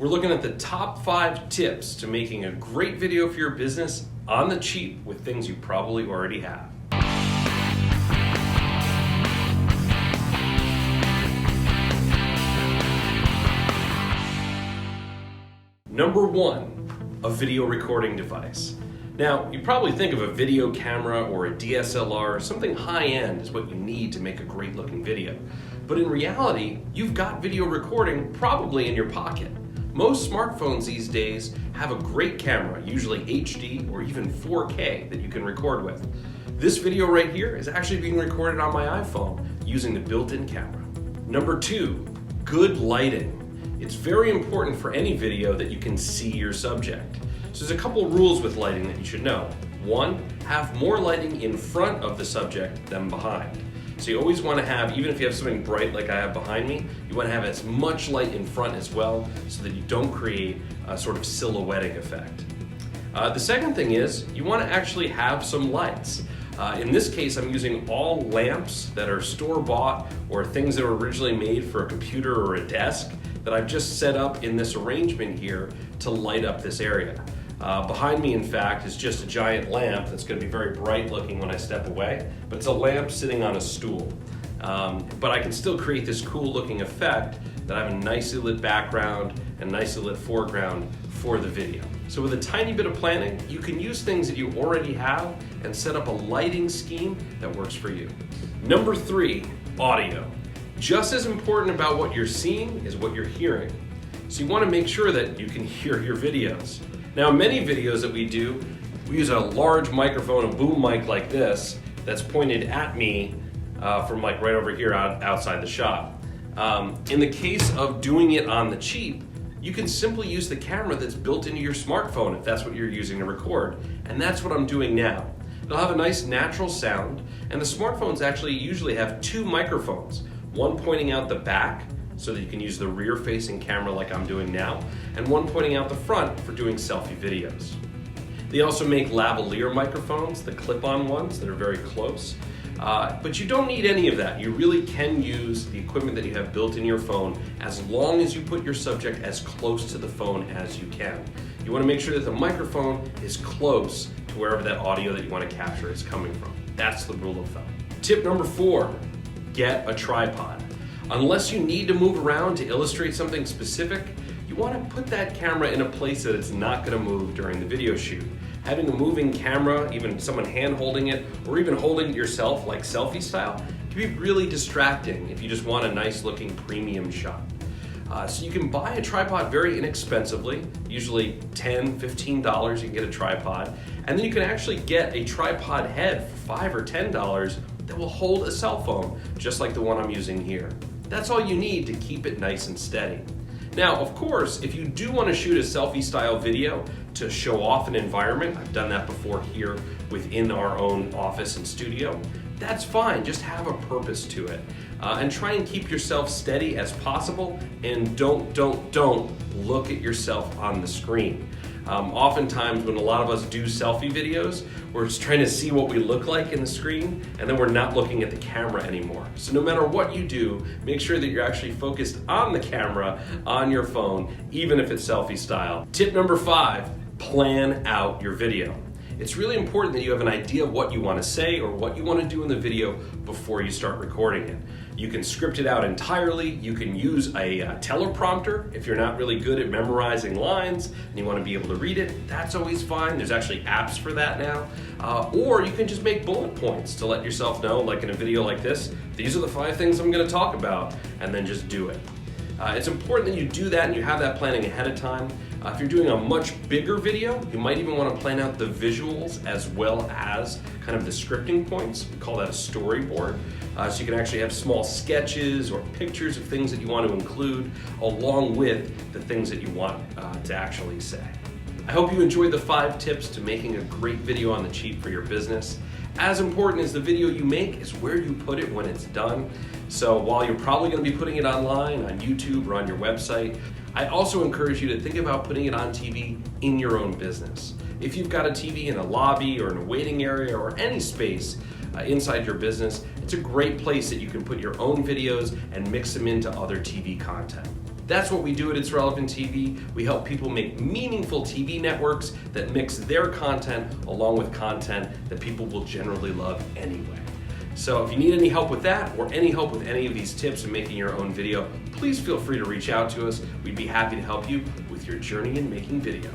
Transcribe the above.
We're looking at the top 5 tips to making a great video for your business on the cheap with things you probably already have. Number 1, a video recording device. Now, you probably think of a video camera or a DSLR, something high-end is what you need to make a great looking video. But in reality, you've got video recording probably in your pocket. Most smartphones these days have a great camera, usually HD or even 4K, that you can record with. This video right here is actually being recorded on my iPhone using the built-in camera. Number 2, good lighting. It's very important for any video that you can see your subject. So there's a couple rules with lighting that you should know. 1, have more lighting in front of the subject than behind. So you always want to have, even if you have something bright like I have behind me, you want to have as much light in front as well so that you don't create a sort of silhouetting effect. The second thing is you want to actually have some lights. In this case, I'm using all lamps that are store-bought or things that were originally made for a computer or a desk that I've just set up in this arrangement here to light up this area. Behind me, in fact, is just a giant lamp that's going to be very bright looking when I step away, but it's a lamp sitting on a stool. But I can still create this cool looking effect that I have a nicely lit background and nicely lit foreground for the video. So with a tiny bit of planning, you can use things that you already have and set up a lighting scheme that works for you. Number 3, audio. Just as important about what you're seeing is what you're hearing. So you want to make sure that you can hear your videos. Now, many videos that we do, we use a large microphone, a boom mic like this, that's pointed at me from like right over here outside the shop. In the case of doing it on the cheap, you can simply use the camera that's built into your smartphone if that's what you're using to record, and that's what I'm doing now. It'll have a nice natural sound, and the smartphones actually usually have 2 microphones, one pointing out the back, so that you can use the rear-facing camera like I'm doing now, and one pointing out the front for doing selfie videos. They also make lavalier microphones, the clip-on ones that are very close, but you don't need any of that. You really can use the equipment that you have built in your phone as long as you put your subject as close to the phone as you can. You want to make sure that the microphone is close to wherever that audio that you want to capture is coming from. That's the rule of thumb. Tip number 4, get a tripod. Unless you need to move around to illustrate something specific, you want to put that camera in a place that it's not going to move during the video shoot. Having a moving camera, even someone hand holding it, or even holding it yourself like selfie style, can be really distracting if you just want a nice looking premium shot. So you can buy a tripod very inexpensively, usually $10, $15 you can get a tripod, and then you can actually get a tripod head for $5 or $10 that will hold a cell phone, just like the one I'm using here. That's all you need to keep it nice and steady. Now, of course, if you do want to shoot a selfie style video to show off an environment, I've done that before here within our own office and studio, that's fine, just have a purpose to it. And try and keep yourself steady as possible, and don't look at yourself on the screen. Oftentimes when a lot of us do selfie videos, we're just trying to see what we look like in the screen, and then we're not looking at the camera anymore. So no matter what you do, make sure that you're actually focused on the camera on your phone, even if it's selfie style. Tip number 5, plan out your video. It's really important that you have an idea of what you want to say or what you want to do in the video before you start recording it. You can script it out entirely. You can use a teleprompter if you're not really good at memorizing lines and you want to be able to read it. That's always fine. There's actually apps for that now. Or you can just make bullet points to let yourself know, like in a video like this, these are the 5 things I'm going to talk about, and then just do it. It's important that you do that and you have that planning ahead of time. If you're doing a much bigger video, you might even want to plan out the visuals as well as kind of the scripting points. We call that a storyboard. So you can actually have small sketches or pictures of things that you want to include along with the things that you want to actually say. I hope you enjoyed the 5 tips to making a great video on the cheap for your business. As important as the video you make is where you put it when it's done. So while you're probably going to be putting it online, on YouTube, or on your website, I also encourage you to think about putting it on TV in your own business. If you've got a TV in a lobby or in a waiting area or any space inside your business, it's a great place that you can put your own videos and mix them into other TV content. That's what we do at It's Relevant TV. We help people make meaningful TV networks that mix their content along with content that people will generally love anyway. So if you need any help with that or any help with any of these tips in making your own video, please feel free to reach out to us. We'd be happy to help you with your journey in making video.